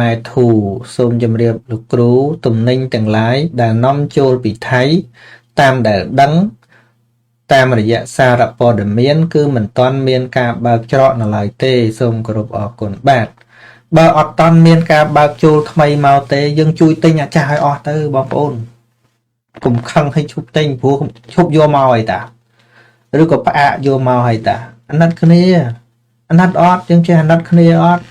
ខ្មែរធូសូមជម្រាបលោកគ្រូទំនិញទាំងឡាយដែលនាំចូលពីថៃតាមដែលដឹងតាមរយៈសារព័ត៌មានគឺមិនទាន់មានការបើកច្រកនៅឡើយទេសូមគោរពអរគុណបាទបើអត់ទាន់មានការបើកចូលថ្មីមកទេយើងជួយទិញអាចារ្យឲ្យអស់ទៅបងប្អូនកុំខឹងឲ្យឈប់ទិញព្រោះឈប់យកមកឲ្យតាឬក៏ផ្អាកយកមកឲ្យតាអាណិតគ្នាអាណិតអត់យើងចេះអាណិតគ្នាអត់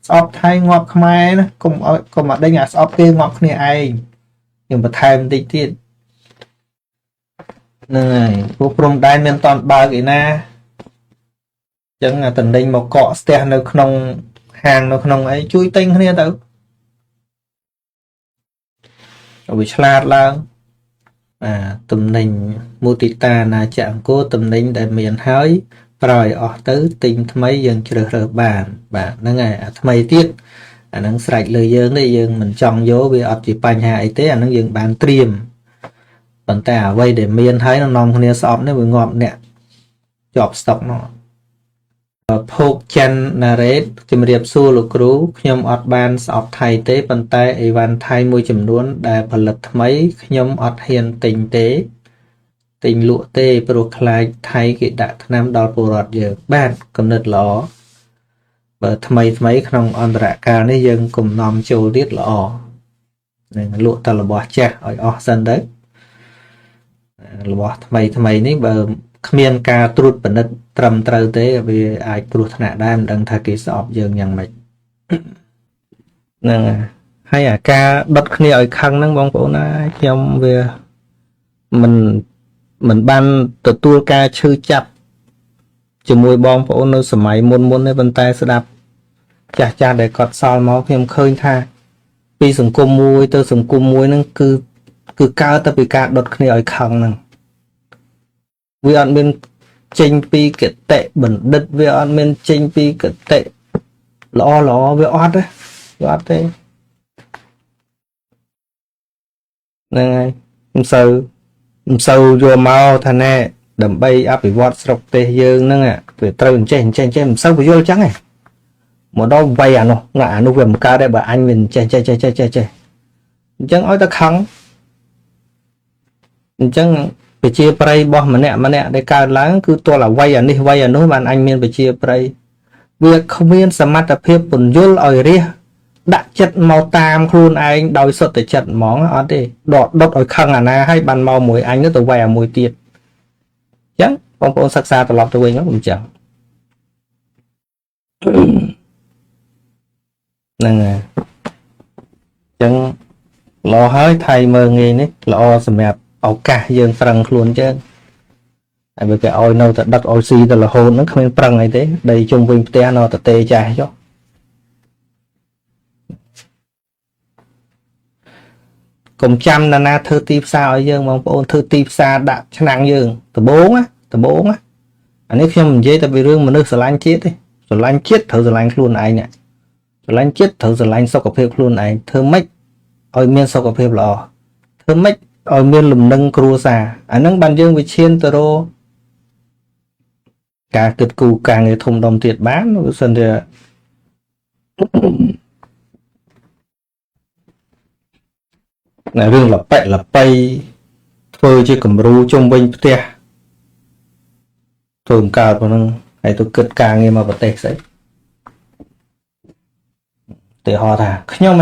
ស្អប់ថៃងាប់ខ្មែរណាកុំមកដេញអាស្អប់គេងាប់គ្នាឯងយើងបន្ថែមបន្តិចទៀតហ្នឹងហើយព្រោះព្រំដែនមានតន់បើកឯណាអញ្ចឹងអាតំណែងមកកកស្ទះនៅក្នុងហាងនៅក្នុងអីជួយទិញគ្នាទៅវាឆ្លាតឡើងតំណែងមូទិតាណាចអង្គរតំណែងដែលមានហើយប្រោយអស់ទៅទិញថ្មីយើងជ្រើសរើសបានបាទហ្នឹងហើយអាថ្មីទៀតអាហ្នឹងស្រេចលើយើងទេយើងមិនចង់យកវាអត់ជាបញ្ហាអីទេអាហ្នឹងយើងបានត្រៀមប៉ុន្តែអ្វីដែលមានហើយនាំគ្នាស្អប់នេះវាងាប់អ្នកជាប់ស្តុកនោះភោគច័ន្ទណារ៉េតជំរាបសួរលោកគ្រូខ្ញុំអត់បានស្អប់ថៃទេប៉ុន្តែអីវ៉ាន់ថៃមួយចំនួនដែលផលិតថ្មីខ្ញុំអត់ហ៊ានទិញទេទិញលក់ទេព្រោះខ្លាចថៃគេដាក់ថ្នាំដល់ពលរដ្ឋយើងបាទកំណត់ល្អបើថ្មីក្នុងអន្តរកាលនេះយើងកុំនាំចូលទៀតល្អនឹងលក់តែរបស់ចាស់ឲ្យអស់សិនទៅរបស់ថ្មីនេះបើគ្មានការត្រួតពិនិត្យត្រឹមត្រូវទេវាអាចគ្រោះថ្នាក់ដែរមិនដឹងថាគេស្អប់យើងយ៉ាងម៉េចហ្នឹងហើយអាការដុតគ្នាឲ្យខឹងហ្នឹងបងប្អូនណាខ្ញុំវាមិនបានទទួលការឈឺចាប់ជាមួយបងប្អូននៅសម័យមុនទេប៉ុន្តែស្ដាប់ចាស់ដែលគាត់សល់មកខ្ញុំឃើញថាពីសង្គមមួយទៅសង្គមមួយហ្នឹងគឺកើតទៅពីការដុតគ្នាឲ្យខឹងហ្នឹងវាអត់មានចេញពីគតិបណ្ឌិតវាអត់មានចេញពីគតិល្អវាអត់ទេហ្នឹងហើយមិនសូវយកមកថាណែដើម្បីអភិវឌ្ឍស្រុកទេសយើងហ្នឹងវាត្រូវអញ្ចេះមិនសូវពយល់ចឹងឯងមកដល់វ័យអានោះវាមិនកើតទេបើអញវាចេះអញ្ចឹងឲ្យតែខឹងអញ្ចឹងប្រជាប្រិយរបស់ម្នាក់ដែលកើតឡើងគឺទល់អ្វីអានេះវ័យអានោះបានអញមានប្រជាប្រិយវាគ្មានសមត្ថភាពពន្យល់ឲ្យរះដាក់ចិត្តមកតាមខ្លួនឯងដោយសុទ្ធតែចិត្តហ្មងអត់ទេដុតឲ្យខឹងអាណាហើយបានមកមួយអញទៅវ័យអាមួយទៀតអញ្ចឹងបងប្អូនសិក្សាត្រឡប់ទៅវិញមកអញ្ចឹងហ្នឹងហើយអញ្ចឹងល្អហើយថៃមើងងាយនេះល្អសម្រាប់ឱកាសយើងប្រឹងខ្លួនចឹងហើយបើគេឲ្យនៅតែដឹកឲ្យស៊ីទៅរហូតហ្នឹងគ្មានប្រឹងអីទេដីជុំវិញផ្ទះនៅតែទេចាស់ចុះកុំចាំណាធ្វើទីផ្សារឲ្យយើងបងប្អូនធ្វើទីផ្សារដាក់ឆ្នាំងយើងដំបងអានេះខ្ញុំនិយាយតែពីរឿងមនុស្សស្រឡាញ់ជាតិទេស្រឡាញ់ជាតិត្រូវស្រឡាញ់ខ្លួនឯងស្រឡាញ់ជាតិត្រូវស្រឡាញ់សុខភាពខ្លួនឯងធ្វើម៉េចឲ្យមានសុខភាពល្អធ្វើម៉េចឲ្យមានលំនឹងគ្រួសារអាហ្នឹងបានយើងវិឈានទៅរកការគិតគូរការងារធំដុំទៀតបានបើសិនជារឿងលប៉ៃធ្វើជាគំរូជុំវិញផ្ទះធ្វើកើតប៉ុណ្ណឹងហើយទៅគិតការងារមកប្រទេសស្អីទៅហៅថាខ្ញុំ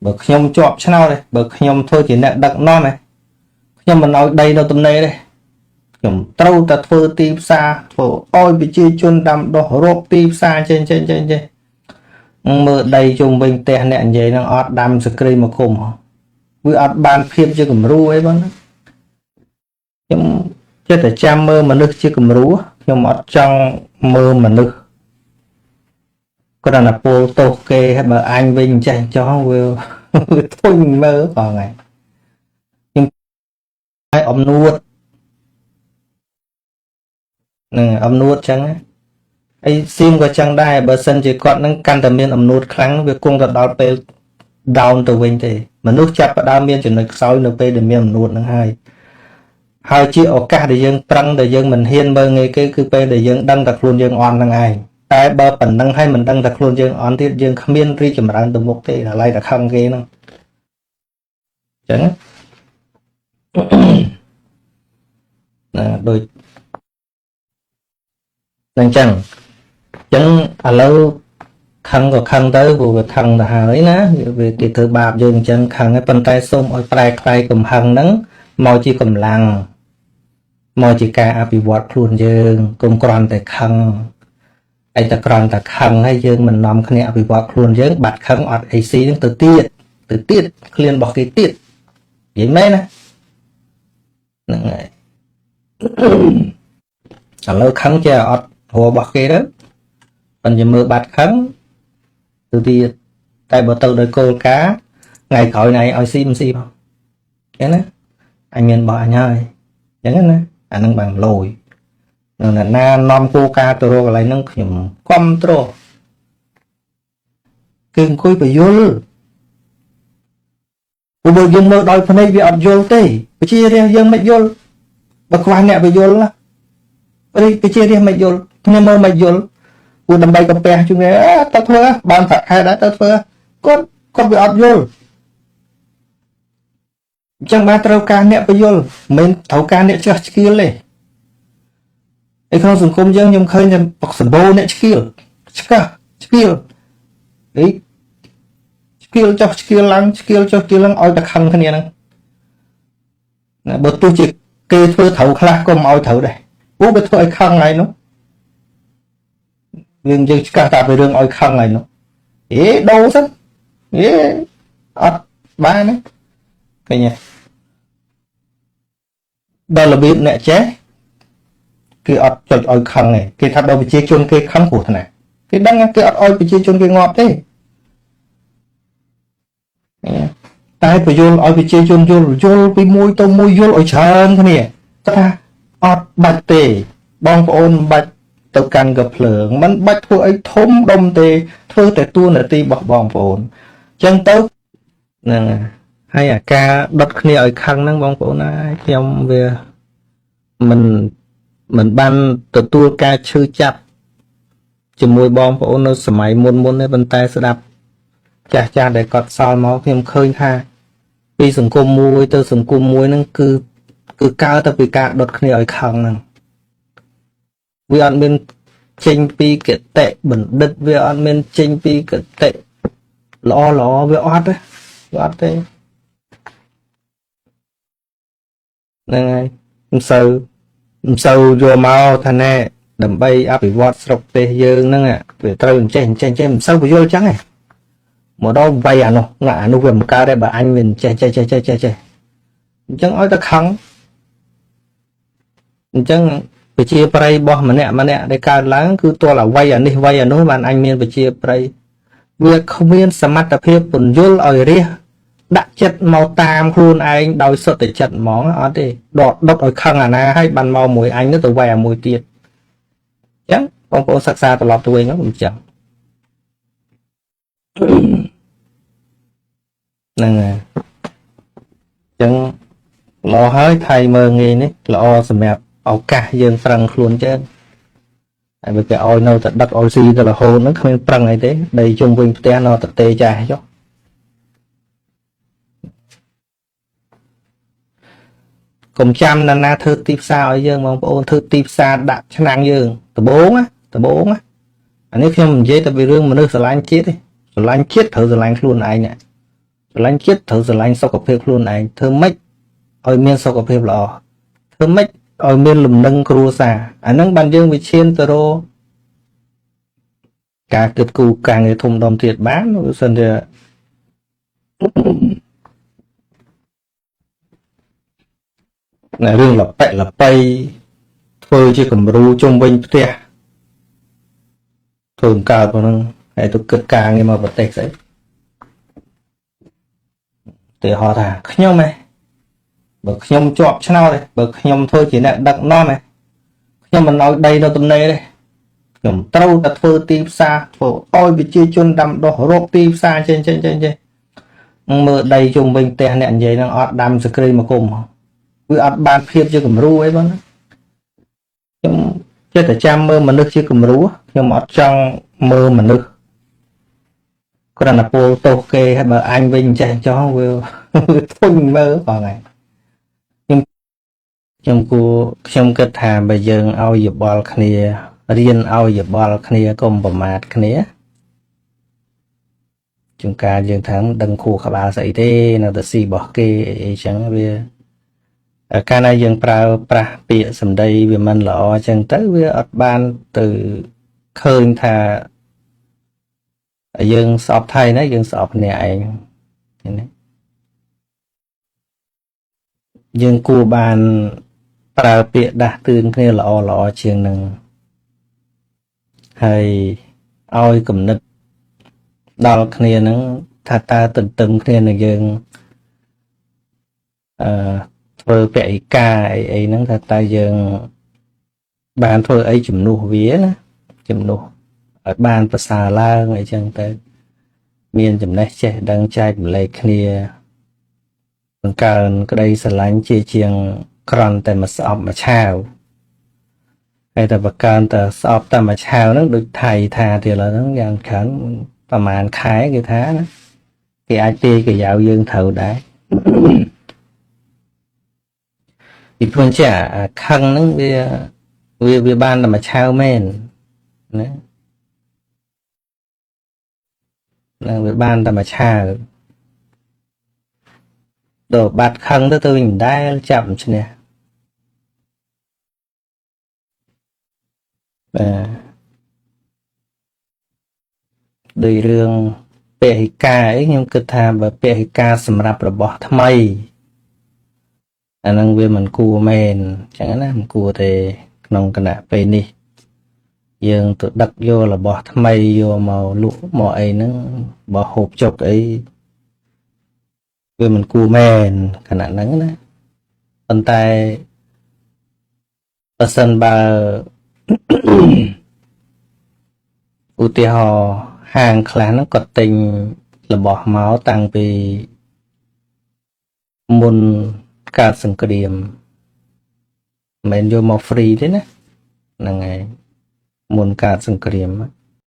បើខ្ញុំជាប់ឆ្នោតទេបើខ្ញុំធ្វើជាអ្នកដឹកនាំខ្ញុំមិនឲ្យដីនៅទំនេរទេខ្ញុំត្រូវតែធ្វើទីផ្សារធ្វើឲ្យប្រជាជនដាំដុះរកទីផ្សារចេញមើលដីជុំវិញផ្ទះអ្នកនិយាយហ្នឹងអត់ដាំសក្រីមកគុំវាអត់បានភាពជាគំរូអីបងខ្ញុំចិត្តតែចាំមើលមនុស្សជាគំរូខ្ញុំអត់ចង់មើលមនុស្សគ្រាន់តែពោលទោសគេបើអញវិញចេះចោះវាធុញមើលបងហើយខ្ញុំឲ្យអំនួតហ្នឹងអំនួតចឹងអីសៀមក៏ចឹងដែរបើសិនជាគាត់នឹងកាន់តែមានអំនួតខ្លាំងវាគង់ទៅដល់ពេល down ទៅវិញទេមនុស្សចាប់ផ្ដើមមានចំណុចខ្សោយនៅពេលដែលមានអំនួតនឹងហើយជាឱកាសដែលយើងប្រឹងដែលយើងមិនហ៊ានមើលងាយគេគឺពេលដែលយើងដឹងតែខ្លួនយើងអន់ហ្នឹងឯង តែបើប៉ុណ្ណឹងហើយមិនដឹងតែខ្លួនយើងអន់ទៀតយើងគ្មានរីកចម្រើនទៅមុខទេឡើយតែខឹងគេហ្នឹងអញ្ចឹងណាដូចអញ្ចឹងឥឡូវខឹងក៏ខឹងទៅព្រោះវាខឹងទៅហើយណាវាគេធ្វើបាបយើងអញ្ចឹងខឹងហើយប៉ុន្តែសូមឲ្យប្រែក្លាយកំហឹងហ្នឹងមកជាកម្លាំងមកជាការអភិវឌ្ឍខ្លួនយើងកុំគ្រាន់តែខឹងឯតែគ្រាន់តែខឹងហើយយើងមិននាំគ្នាអភិវឌ្ឍខ្លួនយើងបាត់ខឹងអត់អីស៊ីហ្នឹងទៅទៀតឃ្លានរបស់គេទៀតនិយាយមែនណាហ្នឹងហើយឥឡូវខឹងចេះអត់ហួររបស់គេទៅប៉ុន្តែមើលបាត់ខឹងទៅទៀតតែបើទៅដោយគោលការណ៍ថ្ងៃក្រោយណៃឲ្យស៊ីមិនស៊ីផងឃើញណាអញមានរបស់អញហើយអញ្ចឹងណាអានឹងបានលយនៅណានាំគោលការណ៍ទៅរកកន្លែងហ្នឹងខ្ញុំគ្រប់គ្រងគឺអង្គុយបញ្យល់ព្រោះយើងមើលដោយភ្នែកវាអត់យល់ទេវិជារាយើងមិនយល់បើខ្វះអ្នកបញ្យល់ណាវិជារាមិនយល់ខ្ញុំមើលមិនយល់ព្រោះដើម្បីកំពះជុំគេទៅធ្វើបានប្រាក់ខែដែរទៅធ្វើគាត់វាអត់យល់អញ្ចឹងបានត្រូវការអ្នកបញ្យល់មិនត្រូវការអ្នកចេះឆ្កៀលទេឯក្នុងសង្គមយើងខ្ញុំឃើញតែបកសម្បូរអ្នកឆ្កៀលឆ្កឹះឆ្កៀលអីឆ្កៀលចុះឆ្កៀលឡើងឆ្កៀលចុះឆ្កៀលឡើងឲ្យតែខឹងគ្នាហ្នឹងណាបើទោះជាគេធ្វើត្រូវខ្លះក៏មិនឲ្យត្រូវដែរព្រោះវាធ្វើឲ្យខឹងហើយនោះយើងឆ្កឹះតែពីរឿងឲ្យខឹងហើយនោះដូរសិនអត់បានទេឃើញទេដល់របៀបអ្នកចេះគេអត់ចុចឲ្យខឹងទេគេថាដល់ប្រជាជនគេខឹងព្រោះណាគេដឹងគេអត់ឲ្យប្រជាជនគេងាប់ទេតែបញ្យល់ឲ្យប្រជាជនយល់ពីមួយទៅមួយយល់ឲ្យច្រើនគ្នាថាអត់បាច់ទេបងប្អូនមិនបាច់ទៅកាន់កភ្លើងមិនបាច់ធ្វើអីធំដុំទេធ្វើតែតួនាទីរបស់បងប្អូនអញ្ចឹងទៅហ្នឹងហើយអាការដុតគ្នាឲ្យខឹងហ្នឹងបងប្អូនណាខ្ញុំវាមិនបានទទួលការឈឺចាប់ជាមួយបងប្អូននៅសម័យមុនទេប៉ុន្តែស្ដាប់ចាស់ដែលគាត់សល់មកខ្ញុំឃើញថាពីសង្គមមួយទៅសង្គមមួយហ្នឹងគឺកើតទៅពីការដុតគ្នាឲ្យខឹងហ្នឹងវាអត់មានចេញពីគតិបណ្ឌិតវាអត់មានចេញពីគតិល្អវាអត់ទេហ្នឹងហើយមិនសូវយកមកថាណែដើម្បីអភិវឌ្ឍស្រុកទេសយើងហ្នឹងវាត្រូវអញ្ចេះមិនសូវបញ្យល់ចឹងទេមកដល់វាយអានោះវាមិនកើតទេបើអញវាចេះអញ្ចឹងឲ្យតែខឹងអញ្ចឹងវិជាប្រៃរបស់ម្នាក់ដែលកើតឡើងគឺទល់ឲ្យវាយអានេះវាយអានោះបានអញមានវិជាប្រៃវាគ្មានសមត្ថភាពពន្យល់ឲ្យរះដាក់ចិត្តមកតាមខ្លួនឯងដោយសុទ្ធតែចិត្តហ្មងអត់ទេដកដុតឲ្យខឹងអាណាហើយបានមកមួយអញនោះទៅវាយអាមួយទៀតអញ្ចឹងបងប្អូនសិក្សាត្រឡប់ទៅវិញហ្នឹងអញ្ចឹងហ្នឹងហើយអញ្ចឹងល្អហើយថៃមើលងាយនេះល្អសម្រាប់ឱកាសយើងប្រឹងខ្លួនចឹងហើយបើគេឲ្យនៅតែដឹកឲ្យស៊ីទៅរហូតហ្នឹងគ្មានប្រឹងអីទេដីជុំវិញផ្ទះនៅតែទេចាស់ចុះកុំចាំណាធ្វើទីផ្សារឲ្យយើងបងប្អូនធ្វើទីផ្សារដាក់ឆ្នាំងយើងដបងអានេះខ្ញុំនិយាយតែពីរឿងមនុស្សស្រឡាញ់ជាតិទេស្រឡាញ់ជាតិត្រូវស្រឡាញ់ខ្លួនឯងស្រឡាញ់ជាតិត្រូវស្រឡាញ់សុខភាពខ្លួនឯងធ្វើម៉េចឲ្យមានសុខភាពល្អធ្វើម៉េចឲ្យមានលំនឹងគ្រួសារអាហ្នឹងបានយើងវិឈានទៅរកការគិតគូរការងារធំដុំទៀតបានបើសិនជារឿងលប៉ៃធ្វើជាគំរូជុំវិញផ្ទះធ្វើកើតប៉ុណ្ណឹងហើយទៅគិតការងារមកប្រទេសស្អីតែហៅថាខ្ញុំបើខ្ញុំជាប់ឆ្នោតបើខ្ញុំធ្វើជាអ្នកដឹកនាំខ្ញុំមិនឲ្យដីនៅទំនេរទេខ្ញុំត្រូវតែធ្វើទីផ្សារធ្វើឲ្យប្រជាជនដាំដុះរកទីផ្សារចេញមើលដីជុំវិញផ្ទះអ្នកនិយាយហ្នឹងអត់ដាំសក្រីមកគុំវាអត់បានភាពជាគំរូអីបងខ្ញុំចេះតែចាំមើលមនុស្សជាគំរូ ខ្ញុំអត់ចង់មើលមនុស្សគ្រាន់តែពោលទោសគេហើយបើអញវិញចេះចោះវាធុញមើលបងហើយខ្ញុំគិតថាបើយើងឲ្យយោបល់គ្នារៀនឲ្យយោបល់គ្នាកុំប្រមាថគ្នាជួនកាលយើងថាដឹងខួរក្បាលស្អីទេនៅតែស៊ីរបស់គេអីចឹងវាកាលណាយើងប្រើប្រាស់ពាក្យសម្ដីវាមិនល្អចឹងទៅវាអត់បានទៅឃើញថាយើងស្អប់ថៃណាយើងស្អប់គ្នាឯងឃើញទេយើងគួរបានប្រើពាក្យដាស់តឿនគ្នាល្អជាងនឹងហើយឲ្យគំនិតដល់គ្នានឹងថាតើទន្ទឹមគ្នានឹងយើងធ្វើពហិការអីហ្នឹងថាតើយើងបានធ្វើអីជំនួសវាណាជំនួសឲ្យបានប្រសើរឡើងអីចឹងទៅមានចំណេះចេះដឹងចែកម្លែកគ្នាបង្កើនក្តីស្រឡាញ់ជាងក្រន់តែមកស្អប់មកឆាវហើយតែបង្កើនតែស្អប់តែមកឆាវហ្នឹងដូចថៃថាទៀតឡើយហ្នឹងយ៉ាងច្រើនប្រហែលខែគេថាណាគេអាចទាយកាយ៉ាវយើងត្រូវដែរពីព្រោះជាខឹងហ្នឹងវាបានតែមកឆាវមែនណាវាបានតែមកឆាវដល់បាត់ខឹងទៅវិញមិនដែលចាប់ឈ្នះបាទដោយរឿងពហិការអីខ្ញុំគិតថាបើពហិការសម្រាប់របស់ថ្មីអាហ្នឹងវាមិនគួរមែនចឹងណាមិនគួរទេក្នុងគណៈពេលនេះយើងទៅដឹកយករបស់ថ្មីយកមកលក់មកអីហ្នឹងបើហូបចុកអីវាមិនគួរមែនគណៈហ្នឹងណាប៉ុន្តែបើសិនបើឧទាហរណ៍ហាងខ្លះហ្នឹងគាត់ទិញរបស់មកតាំងពីមុនកើតសង្គ្រាមមិនមែនយកមកហ្វ្រីទេណាហ្នឹងហើយមុនកើតសង្គ្រាម